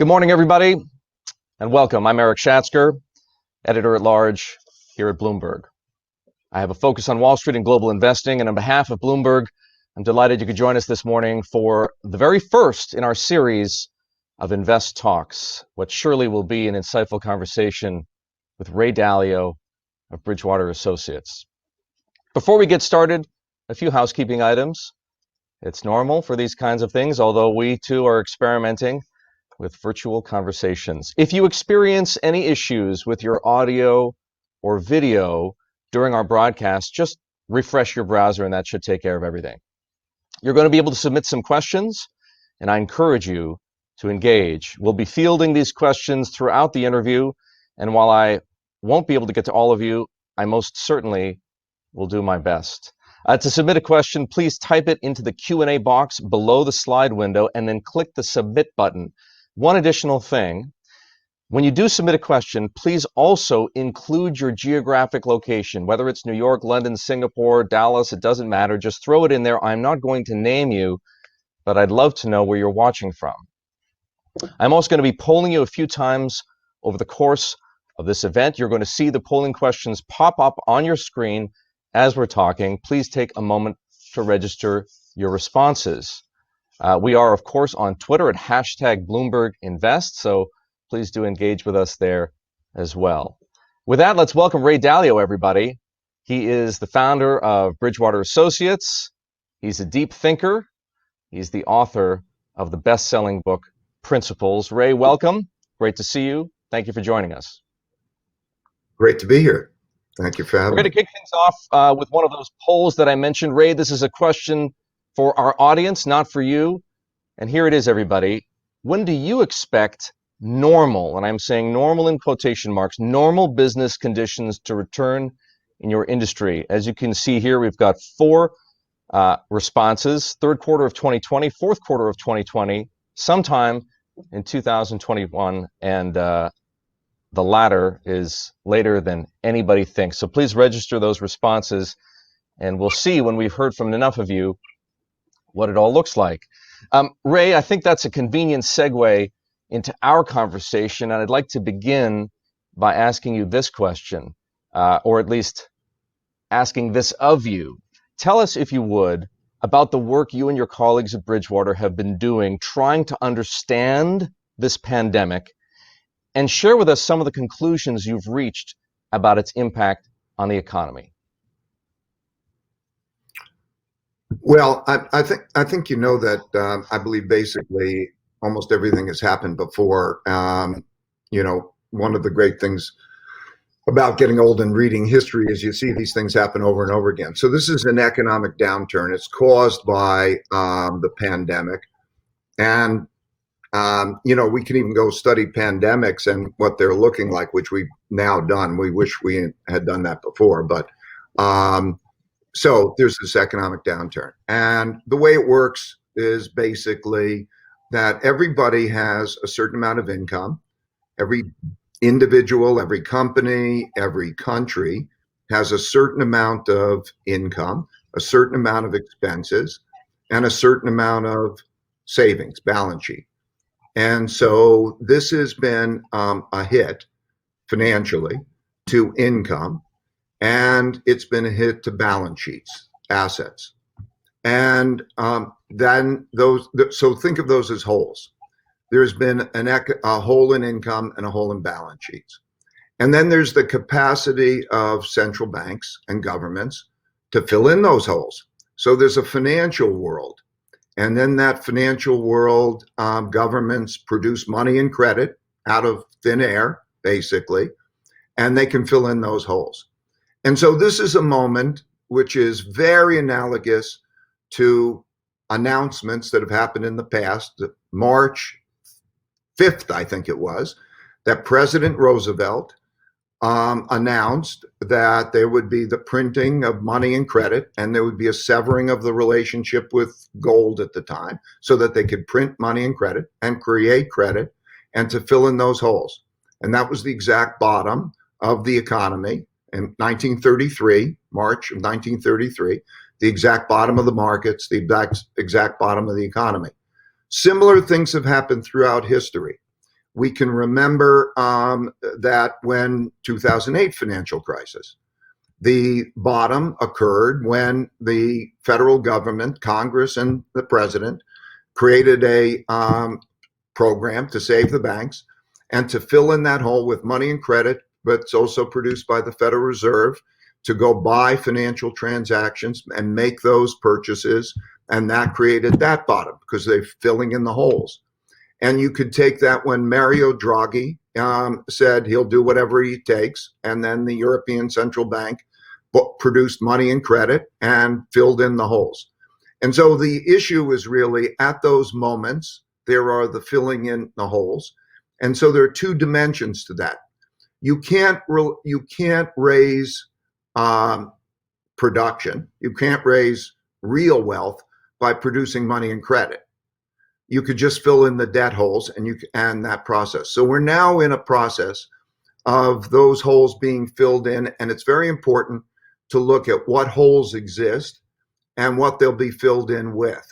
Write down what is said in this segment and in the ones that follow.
Good morning, everybody, and welcome. I'm Erik Schatzker, Editor-at-Large here at Bloomberg. I have a focus on Wall Street and global investing, and on behalf of Bloomberg, I'm delighted you could join us this morning for the very first in our series of Invest Talks, what surely will be an insightful conversation with Ray Dalio of Bridgewater Associates. Before we get started, a few housekeeping items. It's normal for these kinds of things, although we too are experimenting with virtual conversations. If you experience any issues with your audio or video during our broadcast, just refresh your browser and that should take care of everything. You're going to be able to submit some questions, and I encourage you to engage. We'll be fielding these questions throughout the interview, and while I won't be able to get to all of you, I most certainly will do my best. To submit a question, please type it into the Q&A box below the slide window and then click the submit button. One additional thing, when you do submit a question, please also include your geographic location, whether it's New York, London, Singapore, Dallas, it doesn't matter. Just throw it in there. I'm not going to name you, but I'd love to know where you're watching from. I'm also going to be polling you a few times over the course of this event. You're going to see the polling questions pop up on your screen as we're talking. Please take a moment to register your responses. We are, of course, on Twitter at #BloombergInvest, so please do engage with us there as well. With that, let's welcome Ray Dalio, everybody. He is the founder of Bridgewater Associates. He's a deep thinker. He's the author of the best-selling book, Principles. Ray, welcome. Great to see you. Thank you for joining us. Great to be here. Thank you for having me. We're going to kick things off with one of those polls that I mentioned. Ray, this is a question for our audience, not for you. And here it is, everybody. When do you expect normal, and I'm saying normal in quotation marks, normal business conditions to return in your industry? As you can see here, we've got four responses: third quarter of 2020, fourth quarter of 2020, sometime in 2021, and the latter is later than anybody thinks. So please register those responses, and we'll see when we've heard from enough of you what it all looks like. Ray, I think that's a convenient segue into our conversation, and I'd like to begin by asking you this question, or at least asking this of you. Tell us, if you would, about the work you and your colleagues at Bridgewater have been doing trying to understand this pandemic, and share with us some of the conclusions you've reached about its impact on the economy. Well, I think you know that I believe basically almost everything has happened before. You know, one of the great things about getting old and reading history is you see these things happen over and over again. So this is an economic downturn. It's caused by the pandemic. And, you know, we can even go study pandemics and what they're looking like, which we've now done. We wish we had done that before, but so there's this economic downturn. And the way it works is basically that everybody has a certain amount of income. Every individual, every company, every country has a certain amount of income, a certain amount of expenses, and a certain amount of savings, balance sheet. And so this has been a hit financially to income. And it's been a hit to balance sheets, assets. And then so think of those as holes. There's been a hole in income and a hole in balance sheets. And then there's the capacity of central banks and governments to fill in those holes. So there's a financial world. And then that financial world, governments produce money and credit out of thin air, basically, and they can fill in those holes. And so this is a moment which is very analogous to announcements that have happened in the past. March 5th, I think it was, that President Roosevelt announced that there would be the printing of money and credit, and there would be a severing of the relationship with gold at the time so that they could print money and credit and create credit and to fill in those holes. And that was the exact bottom of the economy. In 1933, March of 1933, the exact bottom of the markets, the exact bottom of the economy. Similar things have happened throughout history. We can remember that when 2008 financial crisis, the bottom occurred when the federal government, Congress, and the president created a program to save the banks and to fill in that hole with money and credit, but it's also produced by the Federal Reserve to go buy financial transactions and make those purchases. And that created that bottom because they're filling in the holes. And you could take that when Mario Draghi said he'll do whatever he takes, and then the European Central Bank produced money and credit and filled in the holes. And so the issue is really at those moments, there are the filling in the holes. And so there are two dimensions to that. You can't raise production. You can't raise real wealth by producing money and credit. You could just fill in the debt holes and that process. So we're now in a process of those holes being filled in, and it's very important to look at what holes exist and what they'll be filled in with.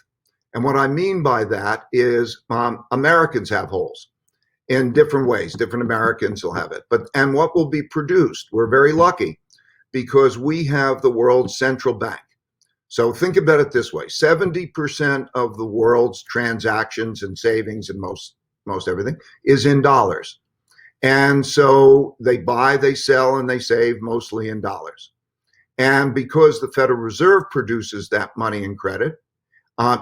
And what I mean by that is Americans have holes in different ways. Different Americans will have it. And what will be produced? We're very lucky because we have the world's central bank. So think about it this way: 70% of the world's transactions and savings and most everything is in dollars. And so they buy, they sell, and they save mostly in dollars. And because the Federal Reserve produces that money and credit,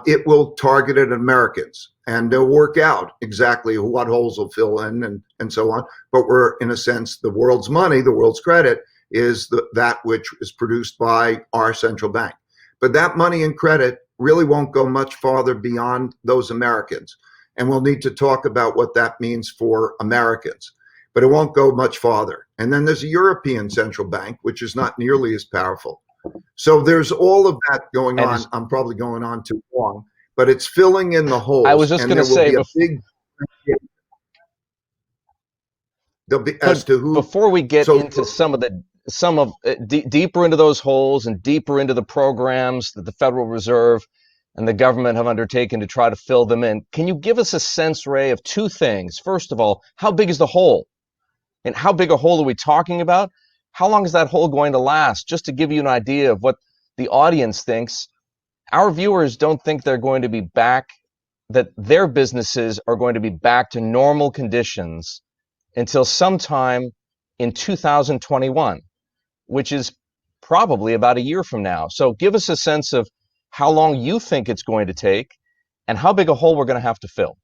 it will target it at Americans, and they'll work out exactly what holes will fill in and so on. But we're, in a sense, the world's money, the world's credit is that which is produced by our central bank. But that money and credit really won't go much farther beyond those Americans. And we'll need to talk about what that means for Americans. But it won't go much farther. And then there's a European central bank, which is not nearly as powerful. So there's all of that going on. I'm probably going on too long, but it's filling in the holes. I was just going to say, before we get into deeper into those holes and deeper into the programs that the Federal Reserve and the government have undertaken to try to fill them in, can you give us a sense, Ray, of two things? First of all, how big is the hole? And how big a hole are we talking about? How long is that hole going to last? Just to give you an idea of what the audience thinks, our viewers don't think they're going to be back, that their businesses are going to be back to normal conditions until sometime in 2021, which is probably about a year from now. So give us a sense of how long you think it's going to take and how big a hole we're going to have to fill.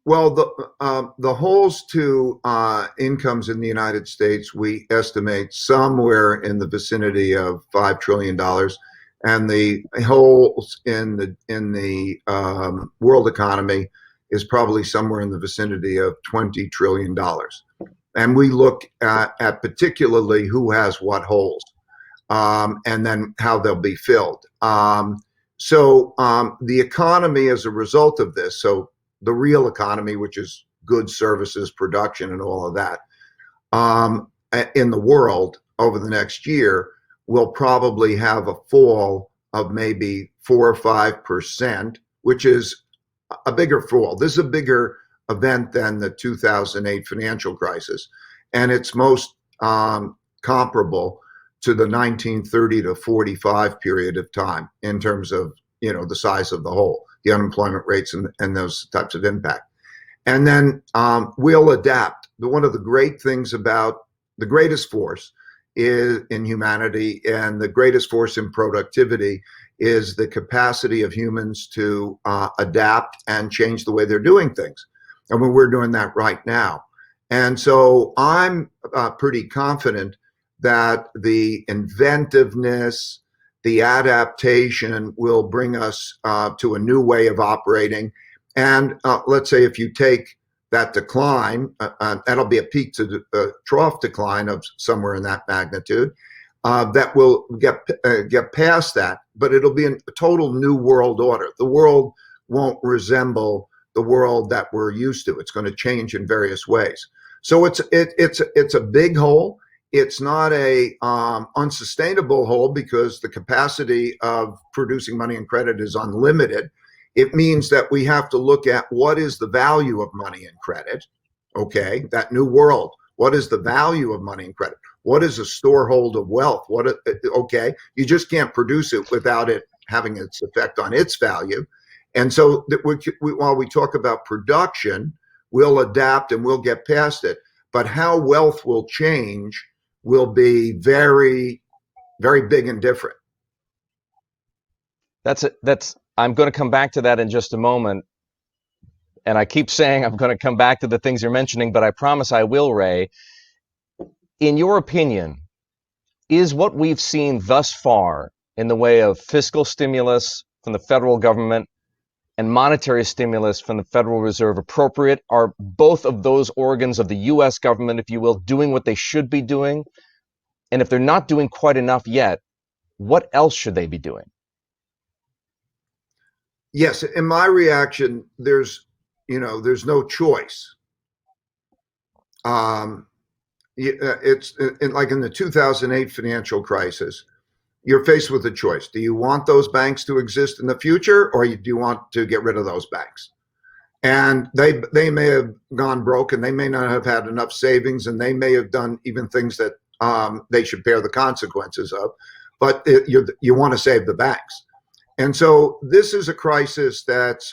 Well, the holes to incomes in the United States, we estimate somewhere in the vicinity of $5 trillion, and the holes in the world economy is probably somewhere in the vicinity of $20 trillion. And we look at particularly who has what holes, and then how they'll be filled. So the economy as a result of this, so the real economy, which is goods, services, production, and all of that, in the world over the next year, will probably have a fall of maybe 4 or 5%, which is a bigger fall. This is a bigger event than the 2008 financial crisis, and it's most comparable to the 1930 to 45 period of time in terms of, the size of the hole, the unemployment rates, and those types of impact. And then we'll adapt. One of the great things about the greatest force is in humanity and the greatest force in productivity is the capacity of humans to adapt and change the way they're doing things. And we're doing that right now. And so I'm pretty confident that the inventiveness, the adaptation will bring us to a new way of operating. And let's say if you take that decline, that'll be a peak to trough decline of somewhere in that magnitude, that will get past that, but it'll be a total new world order. The world won't resemble the world that we're used to. It's going to change in various ways. So it's a big hole. It's not a unsustainable hole because the capacity of producing money and credit is unlimited. It means that we have to look at what is the value of money and credit. Okay, that new world. What is the value of money and credit? What is a storehold of wealth? Okay, you just can't produce it without it having its effect on its value. And so while we talk about production, we'll adapt and we'll get past it. But how wealth will change will be very, very big and different. I'm going to come back to that in just a moment. And I keep saying I'm going to come back to the things you're mentioning, but I promise I will, Ray. In your opinion, is what we've seen thus far in the way of fiscal stimulus from the federal government and monetary stimulus from the Federal Reserve appropriate? Are both of those organs of the U.S. government, if you will, doing what they should be doing? And if they're not doing quite enough yet, what else should they be doing? Yes, in my reaction, there's no choice. It's like in the 2008 financial crisis, you're faced with a choice. Do you want those banks to exist in the future, or do you want to get rid of those banks? And they may have gone broke, and they may not have had enough savings, and they may have done even things that they should bear the consequences of. But you want to save the banks. And so this is a crisis that's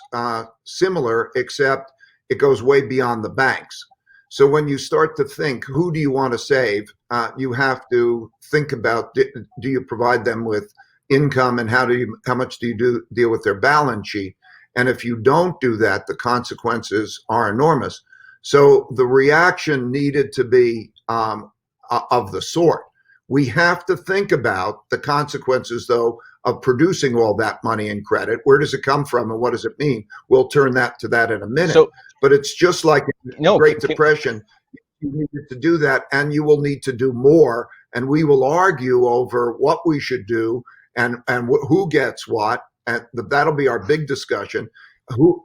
similar, except it goes way beyond the banks. So when you start to think, who do you want to save? You have to think about, do you provide them with income, and how much do you deal with their balance sheet? And if you don't do that, the consequences are enormous. So the reaction needed to be of the sort. We have to think about the consequences, though, of producing all that money and credit. Where does it come from, and what does it mean? We'll turn to that in a minute. But it's just like the Great Depression. You needed to do that, and you will need to do more. And we will argue over what we should do and who gets what. And that'll be our big discussion.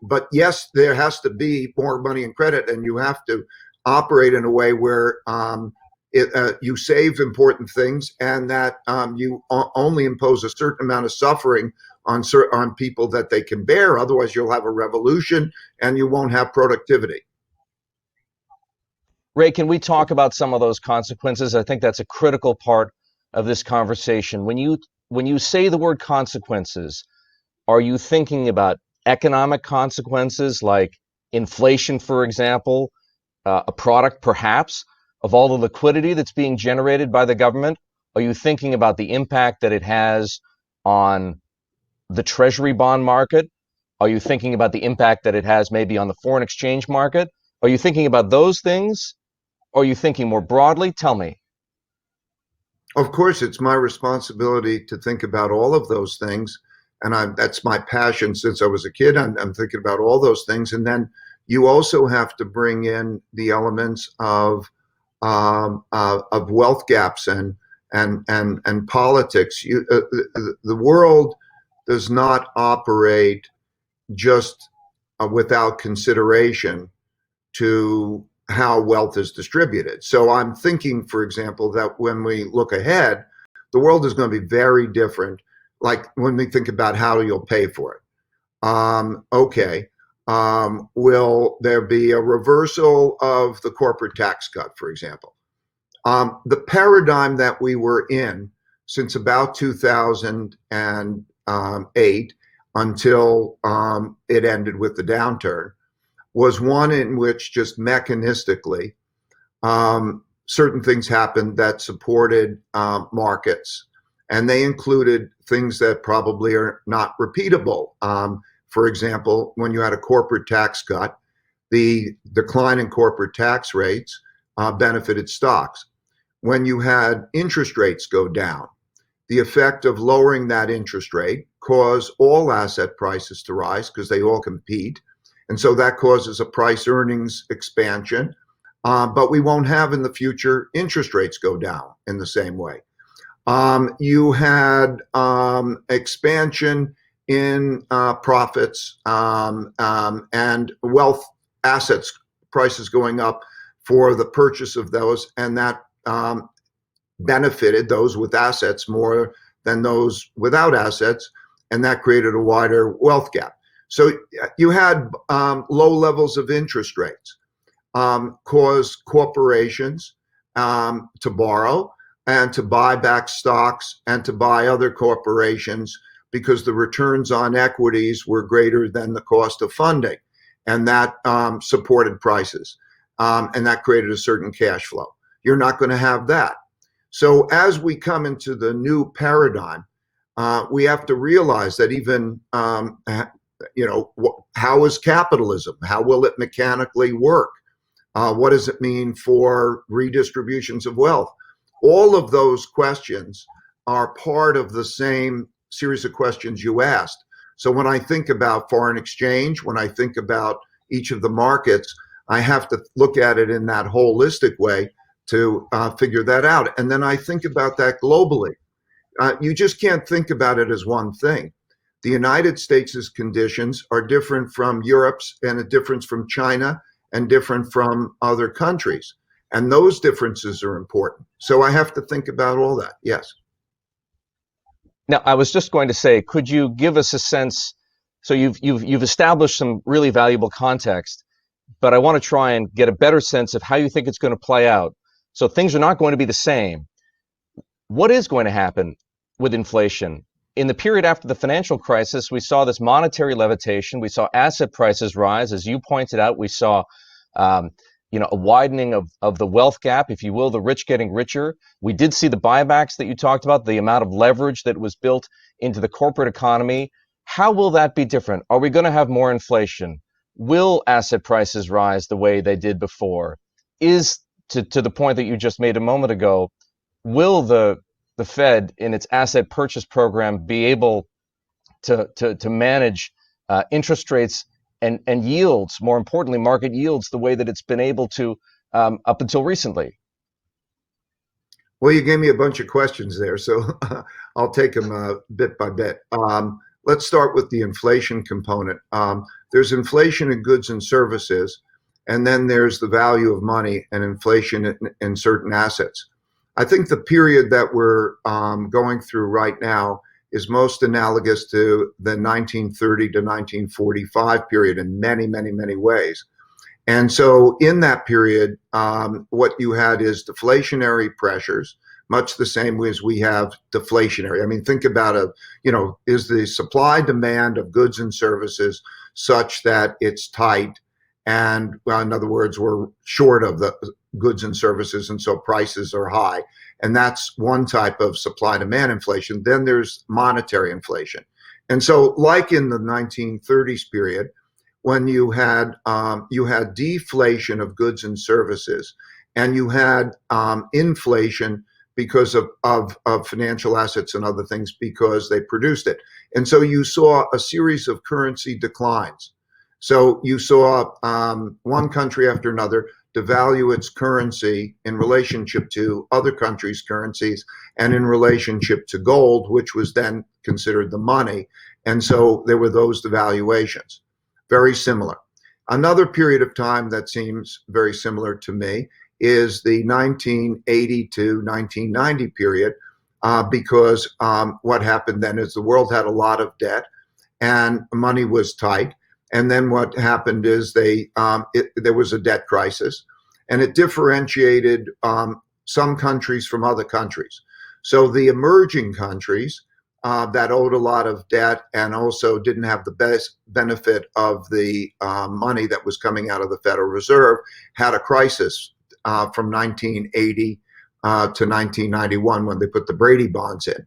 But yes, there has to be more money and credit, and you have to operate in a way where you save important things, and that you only impose a certain amount of suffering on people that they can bear. Otherwise, you'll have a revolution, and you won't have productivity. Ray, can we talk about some of those consequences? I think that's a critical part of this conversation. When you say the word consequences, are you thinking about economic consequences like inflation, for example, a product perhaps of all the liquidity that's being generated by the government? Are you thinking about the impact that it has on the treasury bond market? Are you thinking about the impact that it has maybe on the foreign exchange market? Are you thinking about those things? Or are you thinking more broadly? Tell me. Of course, it's my responsibility to think about all of those things. And that's my passion since I was a kid. I'm thinking about all those things. And then you also have to bring in the elements of wealth gaps and politics. The world does not operate just without consideration to how wealth is distributed. So I'm thinking, for example, that when we look ahead, the world is going to be very different. Like when we think about how you'll pay for it. Will there be a reversal of the corporate tax cut, for example? The paradigm that we were in since about 2008 until it ended with the downturn was one in which just mechanistically certain things happened that supported markets. And they included things that probably are not repeatable. For example, when you had a corporate tax cut, the decline in corporate tax rates benefited stocks. When you had interest rates go down, the effect of lowering that interest rate caused all asset prices to rise because they all compete. And so that causes a price earnings expansion. But we won't have in the future interest rates go down in the same way. You had expansion in profits and wealth assets prices going up for the purchase of those, and that benefited those with assets more than those without assets, and that created a wider wealth gap. So you had low levels of interest rates cause corporations to borrow and to buy back stocks and to buy other corporations because the returns on equities were greater than the cost of funding. And that supported prices. And that created a certain cash flow. You're not going to have that. So as we come into the new paradigm, we have to realize that even, how is capitalism? How will it mechanically work? What does it mean for redistributions of wealth? All of those questions are part of the same series of questions you asked. So when I think about foreign exchange, when I think about each of the markets, I have to look at it in that holistic way to figure that out. And then I think about that globally. You just can't think about it as one thing. The United States' conditions are different from Europe's, and a difference from China, and different from other countries. And those differences are important. So I have to think about all that. Yes. Now, I was just going to say, could you give us a sense? So you've established some really valuable context, but I want to try and get a better sense of how you think it's going to play out. So things are not going to be the same. What is going to happen with inflation? In the period after the financial crisis, we saw this monetary levitation. We saw asset prices rise. As you pointed out, we saw a widening of the wealth gap, if you will, the rich getting richer. We did see the buybacks that you talked about, the amount of leverage that was built into the corporate economy. How will that be different? Are we going to have more inflation? Will asset prices rise the way they did before? Is, to the point that you just made a moment ago, will the Fed in its asset purchase program be able to manage interest rates and yields, more importantly, market yields, the way that it's been able to up until recently? Well, you gave me a bunch of questions there, so I'll take them bit by bit. Let's start with the inflation component. There's inflation in goods and services, and then there's the value of money and inflation in certain assets. I think the period that we're going through right now is most analogous to the 1930 to 1945 period in many, many, many ways. And so in that period, what you had is deflationary pressures, much the same way as we have deflationary. I mean, think about is the supply demand of goods and services such that it's tight? And in other words, we're short of the goods and services, and so prices are high. And that's one type of supply demand inflation. Then there's monetary inflation. And so like in the 1930s period, when you had deflation of goods and services, and you had inflation because of financial assets and other things because they produced it. And so you saw a series of currency declines. So you saw one country after another devalue its currency in relationship to other countries' currencies and in relationship to gold, which was then considered the money. And so there were those devaluations. Very similar. Another period of time that seems very similar to me is the 1980 to 1990 period, because what happened then is the world had a lot of debt and money was tight. And then what happened is there was a debt crisis, and it differentiated some countries from other countries. So the emerging countries that owed a lot of debt and also didn't have the best benefit of the money that was coming out of the Federal Reserve had a crisis from 1980 to 1991 when they put the Brady bonds in.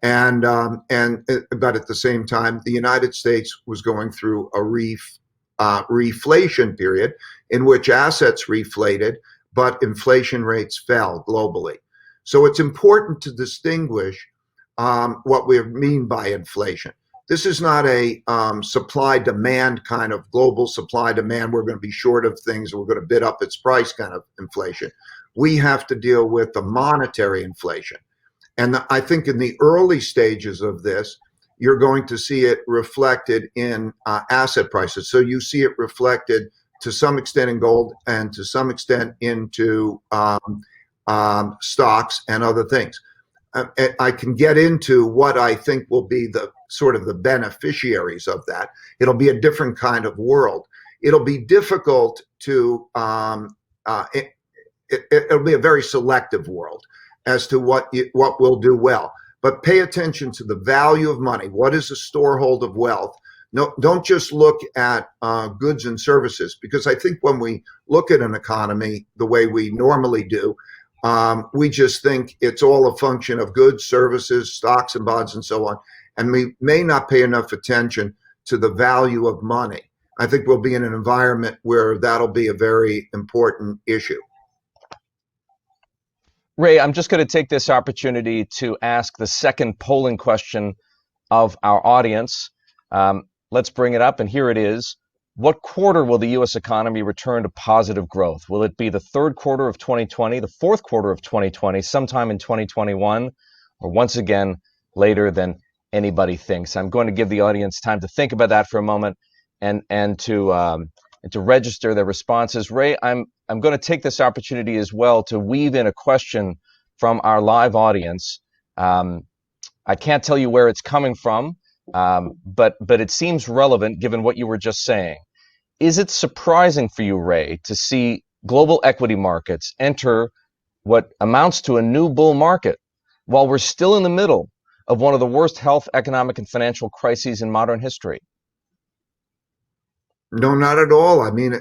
But at the same time, the United States was going through a reflation period in which assets reflated, but inflation rates fell globally. So it's important to distinguish what we mean by inflation. This is not a supply-demand kind of global supply-demand. We're going to be short of things, we're going to bid up its price kind of inflation. We have to deal with the monetary inflation. And I think in the early stages of this, you're going to see it reflected in asset prices. So you see it reflected to some extent in gold and to some extent into stocks and other things. I can get into what I think will be the sort of the beneficiaries of that. It'll be a different kind of world. It'll be difficult to, it'll be a very selective world as to what will do well. But pay attention to the value of money. What is a storehold of wealth? No, don't just look at goods and services, because I think when we look at an economy the way we normally do, we just think it's all a function of goods, services, stocks and bonds and so on. And we may not pay enough attention to the value of money. I think we'll be in an environment where that'll be a very important issue. Ray, I'm just going to take this opportunity to ask the second polling question of our audience. Let's bring it up, and here it is. What quarter will the U.S. economy return to positive growth? Will it be the third quarter of 2020, the fourth quarter of 2020, sometime in 2021, or once again later than anybody thinks? I'm going to give the audience time to think about that for a moment and to register their responses. Ray, I'm going to take this opportunity as well to weave in a question from our live audience. I can't tell you where it's coming from, but it seems relevant given what you were just saying. Is it surprising for you, Ray, to see global equity markets enter what amounts to a new bull market while we're still in the middle of one of the worst health, economic, and financial crises in modern history? No, not at all. I mean,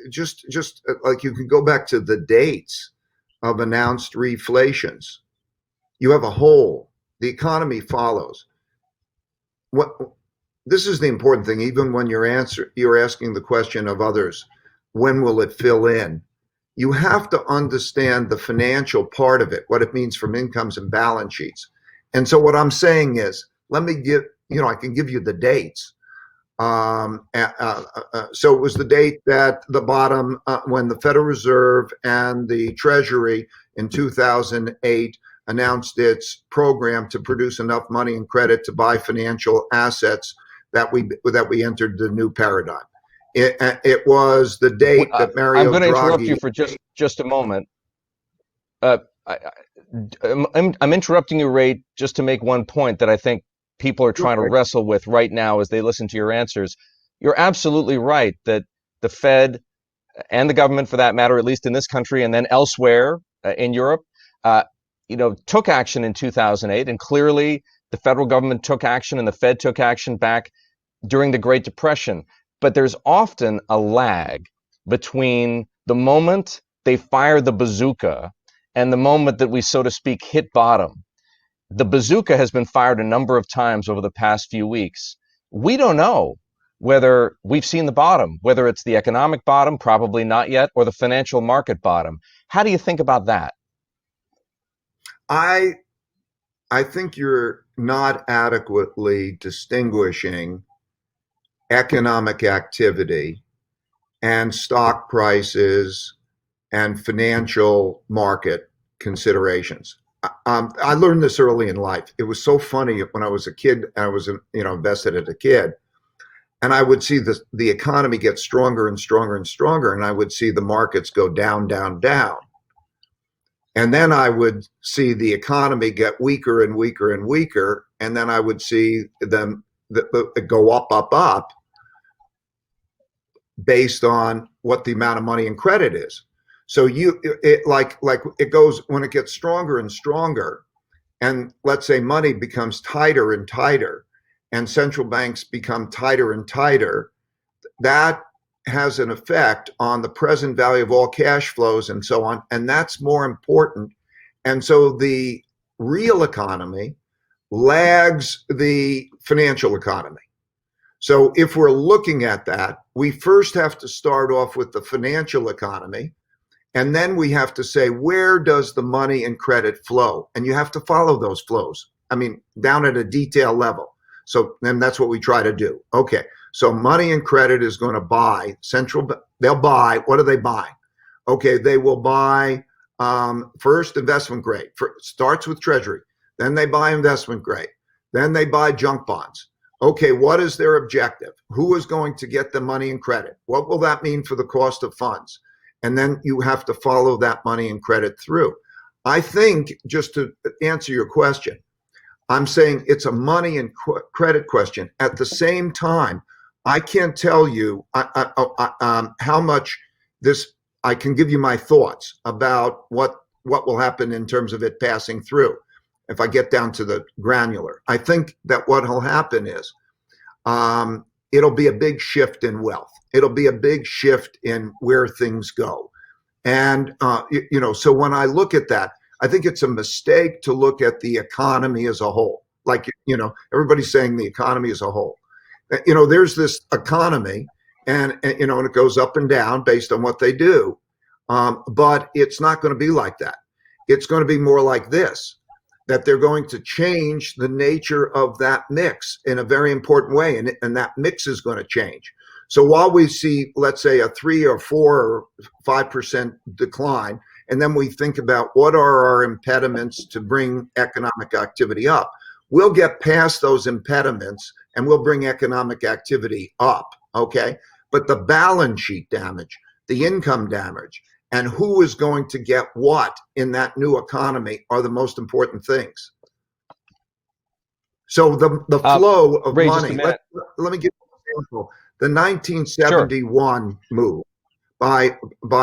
just like you can go back to the dates of announced reflations. You have a hole. The economy follows. This is the important thing. Even when you're asking the question of others, when will it fill in? You have to understand the financial part of it, what it means from incomes and balance sheets. And so what I'm saying is, let me give, I can give you the dates. So it was the date that the bottom, when the Federal Reserve and the Treasury in 2008 announced its program to produce enough money and credit to buy financial assets that we entered the new paradigm. It was the date that Mario Draghi. I'm going to interrupt you for just a moment. I'm interrupting you, Ray, just to make one point that I think people are trying to wrestle with right now as they listen to your answers. You're absolutely right that the Fed and the government, for that matter, at least in this country and then elsewhere in Europe, took action in 2008, and clearly the federal government took action and the Fed took action back during the Great Depression. But there's often a lag between the moment they fire the bazooka and the moment that we, so to speak, hit bottom. The bazooka has been fired a number of times over the past few weeks. We don't know whether we've seen the bottom, whether it's the economic bottom, probably not yet, or the financial market bottom. How do you think about that? I think you're not adequately distinguishing economic activity and stock prices and financial market considerations. I learned this early in life. It was so funny when I was a kid. I was, invested as a kid, and I would see the economy get stronger and stronger and stronger, and I would see the markets go down, down, down. And then I would see the economy get weaker and weaker and weaker, and then I would see them go up, up, up, based on what the amount of money and credit is. So it goes, when it gets stronger and stronger, and let's say money becomes tighter and tighter, and central banks become tighter and tighter, that has an effect on the present value of all cash flows and so on, and that's more important. And so the real economy lags the financial economy. So if we're looking at that, we first have to start off with the financial economy, and then we have to say, where does the money and credit flow? And you have to follow those flows, down at a detail level. So then that's what we try to do. Okay, so money and credit is going to buy they'll buy, what are they buying? Okay, they will buy first investment grade. Starts with Treasury. Then they buy investment grade. Then they buy junk bonds. Okay, what is their objective? Who is going to get the money and credit? What will that mean for the cost of funds? And then you have to follow that money and credit through. I think, just to answer your question, I'm saying it's a money and credit question. At the same time, I can't tell you how much this. I can give you my thoughts about what will happen in terms of it passing through. If I get down to the granular, I think that what will happen is it'll be a big shift in wealth. It'll be a big shift in where things go. And, so when I look at that, I think it's a mistake to look at the economy as a whole. Like, everybody's saying the economy as a whole. There's this economy and it goes up and down based on what they do. But it's not going to be like that. It's going to be more like this, that they're going to change the nature of that mix in a very important way. And that mix is going to change. So while we see, let's say, a 3 or 4 or 5% decline, and then we think about what are our impediments to bring economic activity up, we'll get past those impediments and we'll bring economic activity up, okay? But the balance sheet damage, the income damage, and who is going to get what in that new economy are the most important things. So the flow of Ray, money, let me give you an example. The 1971 move by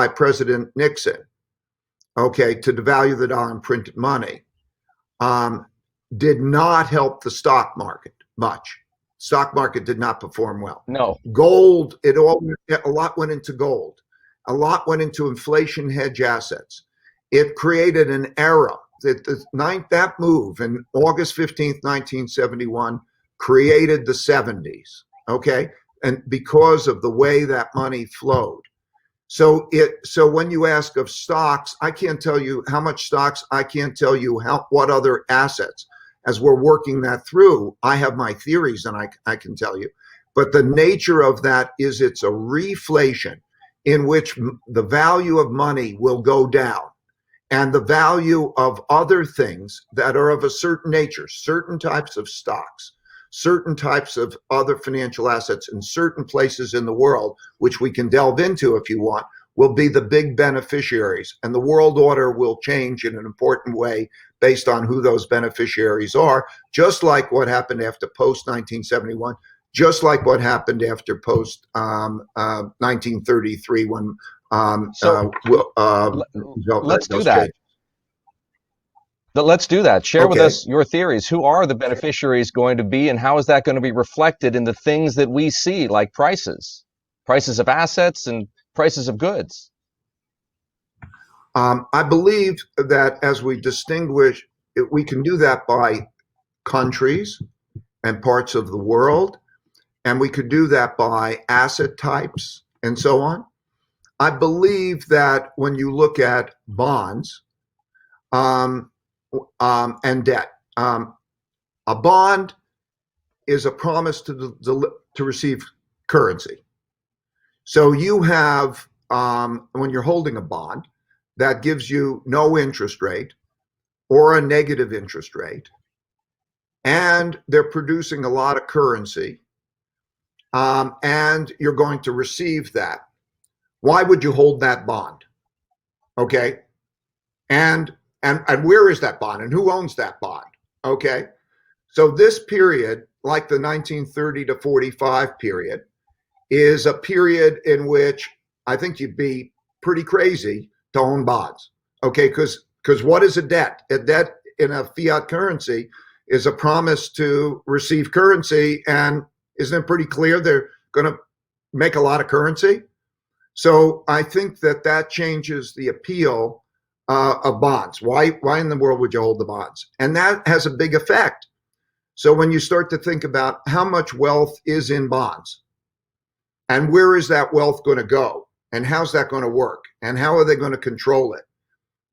President Nixon, okay, to devalue the dollar and print money, did not help the stock market much. Stock market did not perform well. No. Gold, a lot went into gold. A lot went into inflation hedge assets. It created an era that move in August 15th, 1971 created the 70s, okay? And because of the way that money flowed. So when you ask of stocks, I can't tell you how much stocks, I can't tell you what other assets. As we're working that through, I have my theories and I can tell you. But the nature of that is it's a reflation in which the value of money will go down and the value of other things that are of a certain nature, certain types of stocks, certain types of other financial assets in certain places in the world, which we can delve into if you want, will be the big beneficiaries. And the world order will change in an important way based on who those beneficiaries are, just like what happened after post-1971, just like what happened after post-1933 when let's do that. But let's do that. Share with us your theories. Who are the beneficiaries going to be, and how is that going to be reflected in the things that we see, like prices of assets and prices of goods? I believe that as we distinguish, we can do that by countries and parts of the world, and we could do that by asset types and so on. I believe that when you look at bonds, and debt. A bond is a promise to receive currency. So you have, when you're holding a bond, that gives you no interest rate or a negative interest rate, and they're producing a lot of currency, and you're going to receive that. Why would you hold that bond? Okay, and where is that bond and who owns that bond? Okay. So this period, like the 1930 to 45 period, is a period in which I think you'd be pretty crazy to own bonds. Okay. Because what is a debt? A debt in a fiat currency is a promise to receive currency. And isn't it pretty clear they're going to make a lot of currency? So I think that changes the appeal of bonds. Why in the world would you hold the bonds? And that has a big effect. So when you start to think about how much wealth is in bonds and where is that wealth going to go and how's that going to work and how are they going to control it?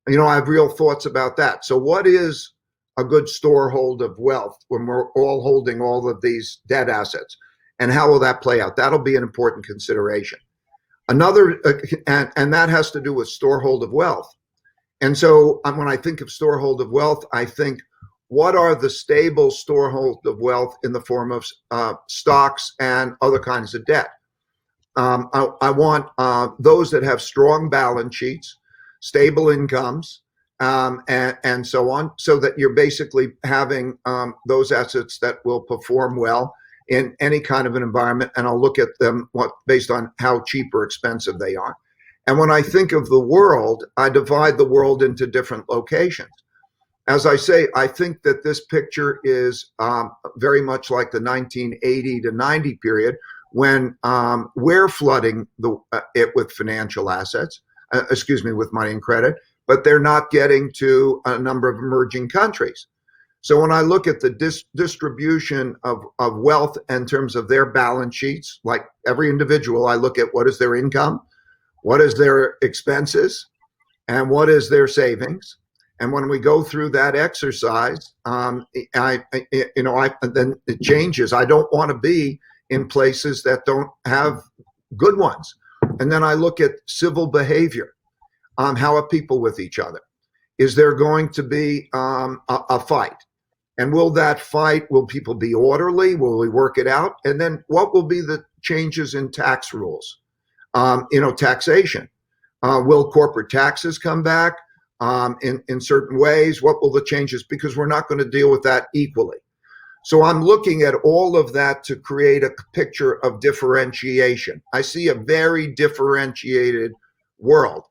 I have real thoughts about that. So what is a good storehold of wealth when we're all holding all of these debt assets, and how will that play out? That'll be an important consideration. Another, and that has to do with storehold of wealth. And so when I think of storehold of wealth, I think, what are the stable storehold of wealth in the form of stocks and other kinds of debt? I want those that have strong balance sheets, stable incomes, and so on, so that you're basically having those assets that will perform well in any kind of an environment. And I'll look at them based on how cheap or expensive they are. And when I think of the world, I divide the world into different locations. As I say, I think that this picture is very much like the 1980 to 90 period, when we're flooding it with financial assets, with money and credit, but they're not getting to a number of emerging countries. So when I look at the distribution of wealth in terms of their balance sheets, like every individual, I look at what is their income, what is their expenses, and what is their savings. And when we go through that exercise, then it changes. I don't want to be in places that don't have good ones. And then I look at civil behavior. How are people with each other? Is there going to be a fight? And will people be orderly? Will we work it out? And then what will be the changes in tax rules? Taxation. Will corporate taxes come back in certain ways? What will the changes? Because we're not going to deal with that equally. So I'm looking at all of that to create a picture of differentiation. I see a very differentiated world.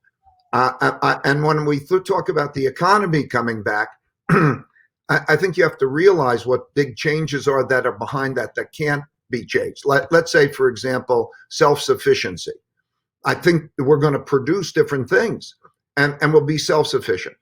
And when we talk about the economy coming back, I think you have to realize what big changes are that are behind that can't be changed. Let's say, for example, self-sufficiency. I think we're going to produce different things and we'll be self-sufficient.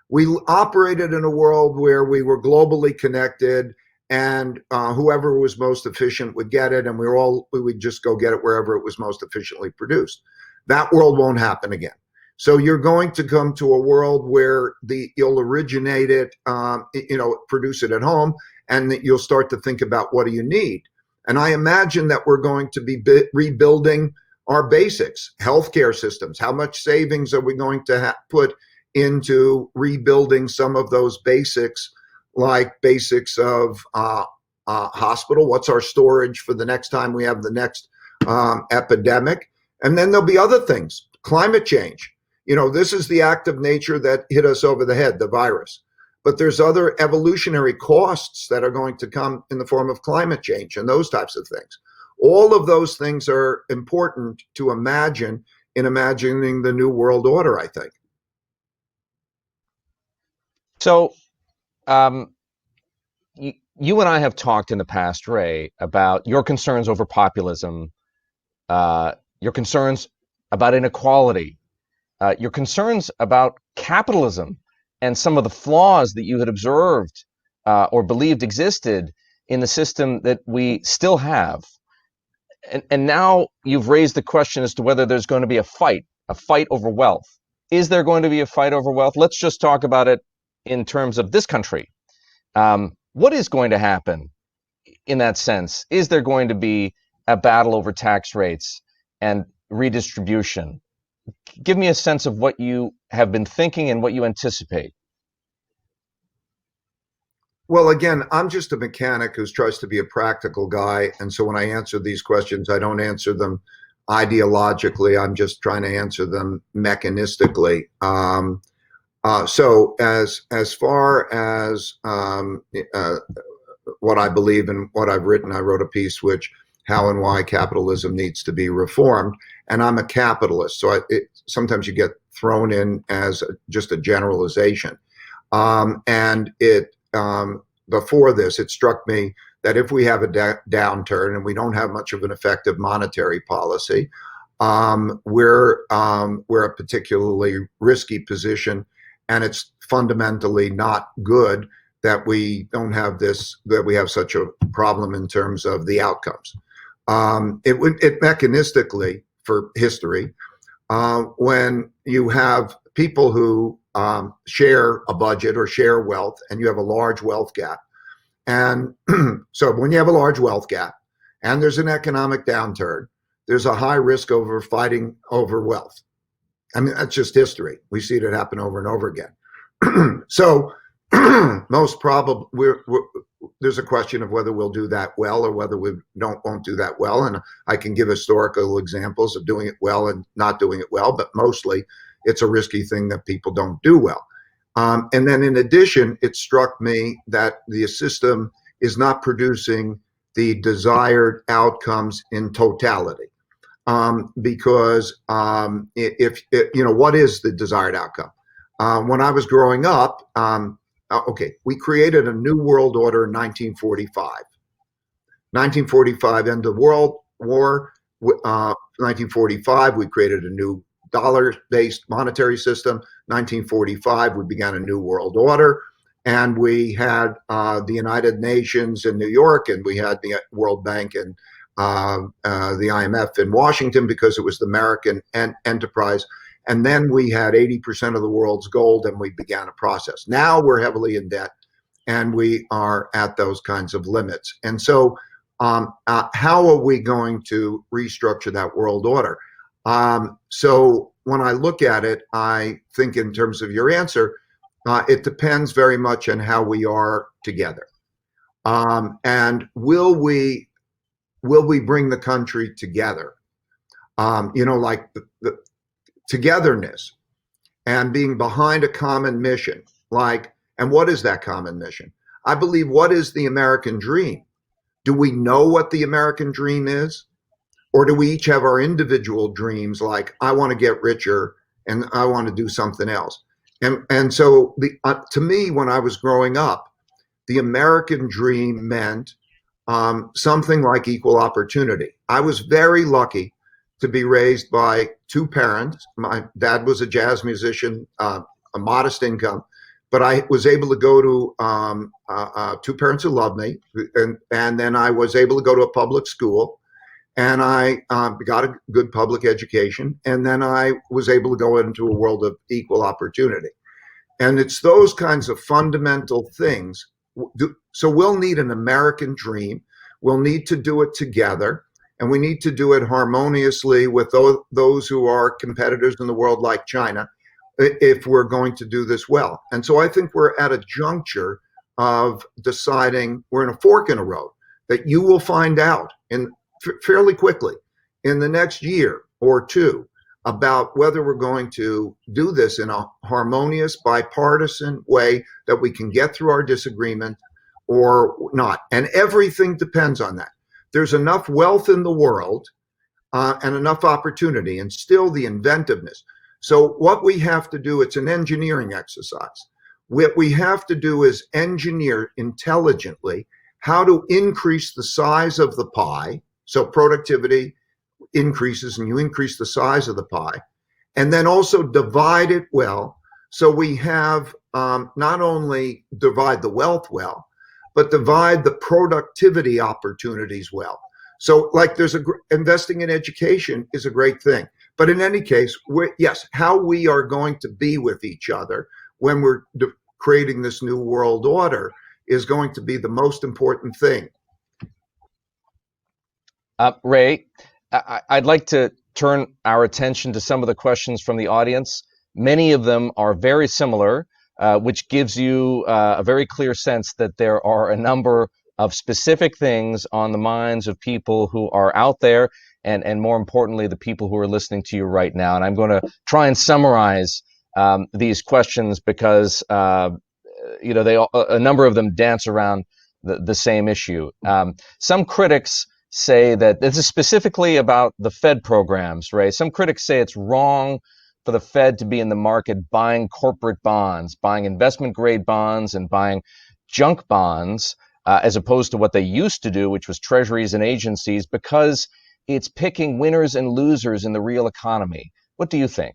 We operated in a world where we were globally connected, and whoever was most efficient would get it, and we would just go get it wherever it was most efficiently produced. That world won't happen again. So you're going to come to a world where you'll originate it, produce it at home, and that you'll start to think about what do you need. And I imagine that we're going to be rebuilding our basics, healthcare systems. How much savings are we going to put into rebuilding some of those basics, like basics of hospital? What's our storage for the next time we have the next epidemic? And then there'll be other things, climate change. This is the act of nature that hit us over the head, the virus. But there's other evolutionary costs that are going to come in the form of climate change and those types of things. All of those things are important to imagine in imagining the new world order, I think. So you and I have talked in the past, Ray, about your concerns over populism, your concerns about inequality, your concerns about capitalism and some of the flaws that you had observed or believed existed in the system that we still have. And now you've raised the question as to whether there's going to be a fight over wealth. Is there going to be a fight over wealth? Let's just talk about it in terms of this country. What is going to happen in that sense? Is there going to be a battle over tax rates and redistribution? Give me a sense of what you have been thinking and what you anticipate. Well, again, I'm just a mechanic who tries to be a practical guy. And so when I answer these questions, I don't answer them ideologically. I'm just trying to answer them mechanistically. So as far as what I believe and what I've written, I wrote a piece which how and why capitalism needs to be reformed. And I'm a capitalist. So sometimes you get thrown in as just a generalization. Before this, it struck me that if we have a downturn and we don't have much of an effective monetary policy, we're a particularly risky position, and it's fundamentally not good that we don't have that we have such a problem in terms of the outcomes. It mechanistically, for history, when you have people who share a budget or share wealth, and you have a large wealth gap. And so when you have a large wealth gap and there's an economic downturn, there's a high risk over fighting over wealth. I mean, that's just history. We see it happen over and over again. So most probably there's a question of whether we'll do that well or whether we won't do that well. And I can give historical examples of doing it well and not doing it well, but mostly it's a risky thing that people don't do well. And then in addition, it struck me that the system is not producing the desired outcomes in totality. Because what is the desired outcome? When I was growing up, we created a new world order in 1945. 1945, end of World War. 1945, we created a new dollar-based monetary system. 1945, we began a new world order. And we had the United Nations in New York, and we had the World Bank and the IMF in Washington because it was the American enterprise. And then we had 80% of the world's gold, and we began a process. Now we're heavily in debt, and we are at those kinds of limits. And so how are we going to restructure that world order? So when I look at it, I think in terms of your answer, it depends very much on how we are together. And will we bring the country together? Like the togetherness and being behind a common mission. And what is that common mission? I believe, what is the American dream? Do we know what the American dream is? Or do we each have our individual dreams, like, I want to get richer and I want to do something else? And so to me, when I was growing up, the American dream meant something like equal opportunity. I was very lucky to be raised by two parents. My dad was a jazz musician, a modest income, but I was able to go to two parents who loved me, and then I was able to go to a public school, and I got a good public education, and then I was able to go into a world of equal opportunity. And it's those kinds of fundamental things. So we'll need an American dream. We'll need to do it together, and we need to do it harmoniously with those who are competitors in the world, like China, if we're going to do this well. And so I think we're at a juncture of deciding, we're in a fork in the road that you will find out fairly quickly in the next year or two about whether we're going to do this in a harmonious, bipartisan way that we can get through our disagreement or not. And everything depends on that. There's enough wealth in the world and enough opportunity, and still the inventiveness. So what we have to do, it's an engineering exercise. What we have to do is engineer intelligently how to increase the size of the pie. So productivity increases and you increase the size of the pie, and then also divide it well. So we have not only divide the wealth well, but divide the productivity opportunities well. So like investing in education is a great thing. But in any case, yes, how we are going to be with each other when we're creating this new world order is going to be the most important thing. Ray, I'd like to turn our attention to some of the questions from the audience. Many of them are very similar, which gives you a very clear sense that there are a number of specific things on the minds of people who are out there, and more importantly, the people who are listening to you right now. And I'm going to try and summarize these questions because a number of them dance around the same issue. Some critics say that this is specifically about the Fed programs, Ray. Some critics say it's wrong for the Fed to be in the market buying corporate bonds, buying investment grade bonds and buying junk bonds, as opposed to what they used to do, which was treasuries and agencies, because it's picking winners and losers in the real economy. What do you think?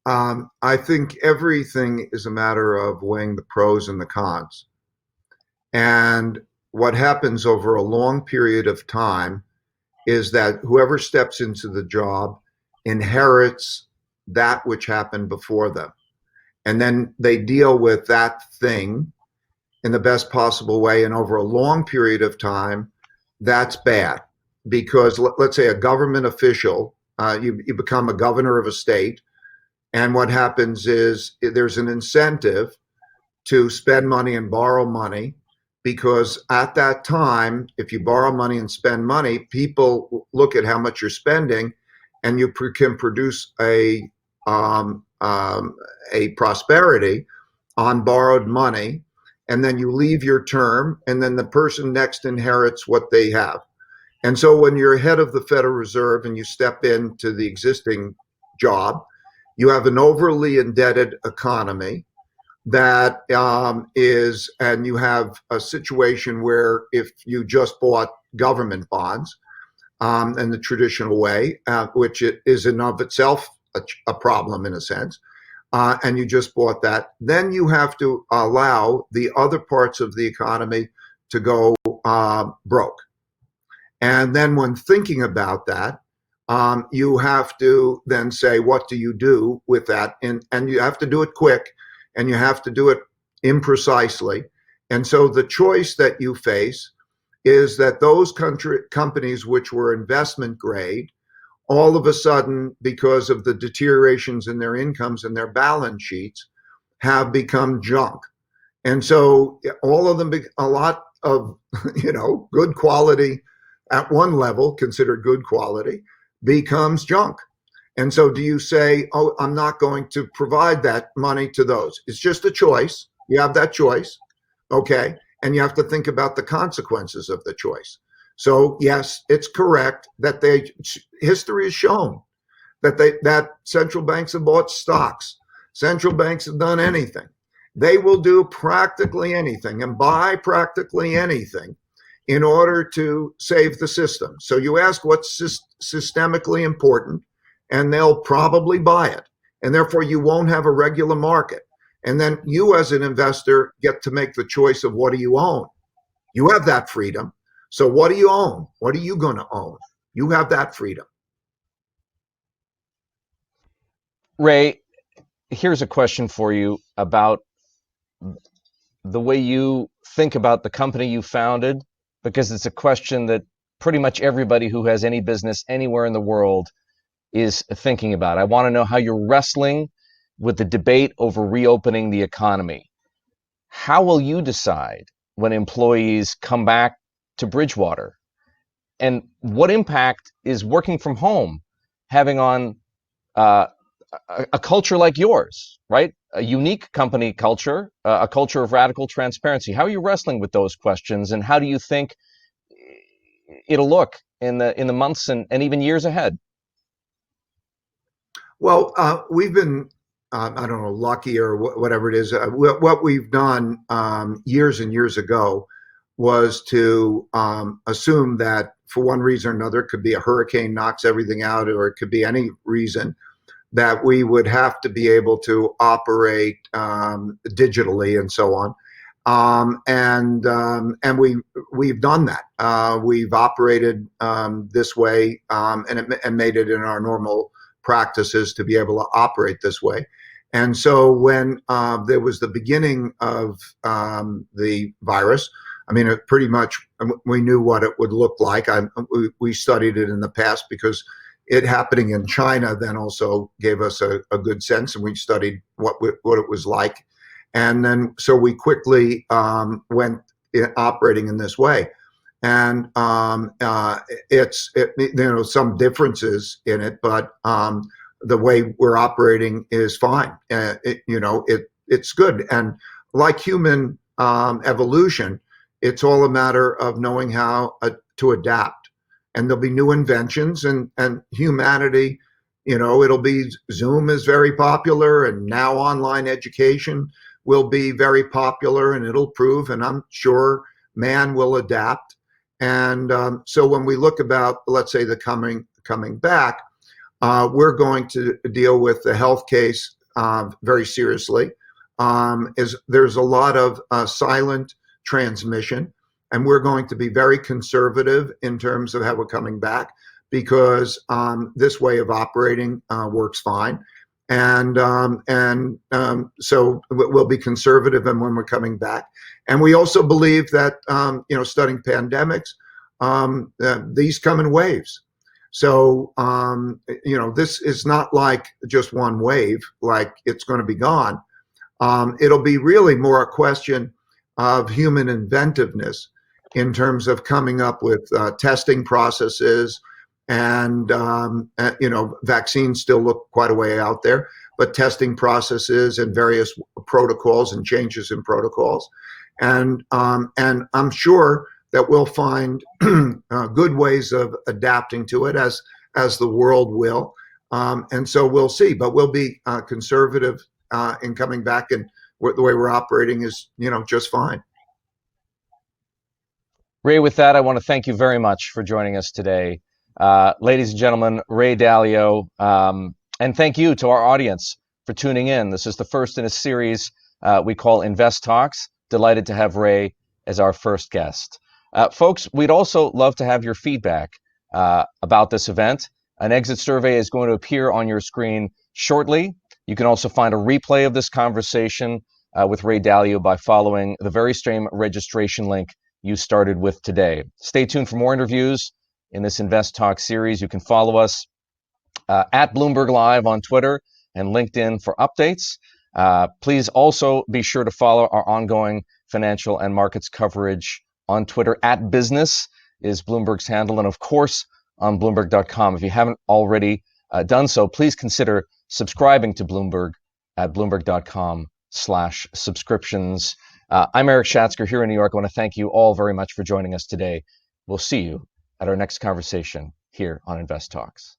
I think everything is a matter of weighing the pros and the cons. And what happens over a long period of time is that whoever steps into the job inherits that which happened before them. And then they deal with that thing in the best possible way. And over a long period of time, that's bad. Because let's say a government official, you become a governor of a state, and what happens is there's an incentive to spend money and borrow money, because at that time, if you borrow money and spend money, people look at how much you're spending, and you can produce a a prosperity on borrowed money, and then you leave your term, and then the person next inherits what they have. And so when you're head of the Federal Reserve and you step into the existing job, you have an overly indebted economy that and you have a situation where if you just bought government bonds in the traditional way, which it is in of itself a problem in a sense, and you just bought that, then you have to allow the other parts of the economy to go broke. And then when thinking about that, you have to then say, what do you do with that? And you have to do it quick, and you have to do it imprecisely. And so the choice that you face is that those companies which were investment grade, all of a sudden, because of the deteriorations in their incomes and their balance sheets, have become junk. And so all of them, a lot of, good quality at one level, considered good quality, becomes junk. And so do you say, oh, I'm not going to provide that money to those? It's just a choice. You have that choice. Okay. And you have to think about the consequences of the choice. So yes, it's correct that history has shown that central banks have bought stocks. Central banks have done anything. They will do practically anything and buy practically anything in order to save the system. So you ask what's systemically important, and they'll probably buy it. And therefore you won't have a regular market. And then you as an investor get to make the choice of what do you own. You have that freedom. So what do you own? What are you going to own? You have that freedom. Ray, here's a question for you about the way you think about the company you founded, because it's a question that pretty much everybody who has any business anywhere in the world is thinking about. I want to know how you're wrestling with the debate over reopening the economy. How will you decide when employees come back to Bridgewater? And what impact is working from home having on a culture like yours, right? A unique company culture, a culture of radical transparency. How are you wrestling with those questions, and how do you think it'll look in the months and even years ahead? Well, we've been, I don't know, lucky or whatever it is. What we've done years and years ago was to assume that for one reason or another, it could be a hurricane knocks everything out, or it could be any reason, that we would have to be able to operate digitally and so on. And we've done that. We've operated this way and made it in our normal practices to be able to operate this way. And so when there was the beginning of the virus, I mean, it pretty much, we knew what it would look like. We studied it in the past because it happening in China then also gave us a good sense, and we studied what it was like. And then, so we quickly went operating in this way. And it's some differences in it, but the way we're operating is fine. It's good. And like human evolution, it's all a matter of knowing how to adapt. And there'll be new inventions, and humanity, it'll be, Zoom is very popular, and now online education will be very popular, and it'll prove, and I'm sure man will adapt. And so when we look about, let's say, the coming back, we're going to deal with the health case very seriously. There's a lot of silent transmission, and we're going to be very conservative in terms of how we're coming back, because this way of operating works fine. And so we'll be conservative in when we're coming back. And we also believe that, studying pandemics, these come in waves. So, this is not like just one wave, like it's going to be gone. It'll be really more a question of human inventiveness in terms of coming up with testing processes and vaccines still look quite a way out there, but testing processes and various protocols and changes in protocols, and I'm sure that we'll find good ways of adapting to it as the world will, and so we'll see. But we'll be conservative in coming back, and the way we're operating is just fine. Ray, with that, I want to thank you very much for joining us today. Ladies and gentlemen, Ray Dalio, and thank you to our audience for tuning in. This is the first in a series we call Invest Talks. Delighted to have Ray as our first guest. Folks, we'd also love to have your feedback about this event. An exit survey is going to appear on your screen shortly. You can also find a replay of this conversation with Ray Dalio by following the very same registration link you started with today. Stay tuned for more interviews in this Invest Talk series. You can follow us at Bloomberg Live on Twitter and LinkedIn for updates. Please also be sure to follow our ongoing financial and markets coverage on Twitter. At Business is Bloomberg's handle, and of course on Bloomberg.com. If you haven't already done so, please consider subscribing to Bloomberg at Bloomberg.com/subscriptions. I'm Erik Schatzker here in New York. I want to thank you all very much for joining us today. We'll see you at our next conversation here on Invest Talks.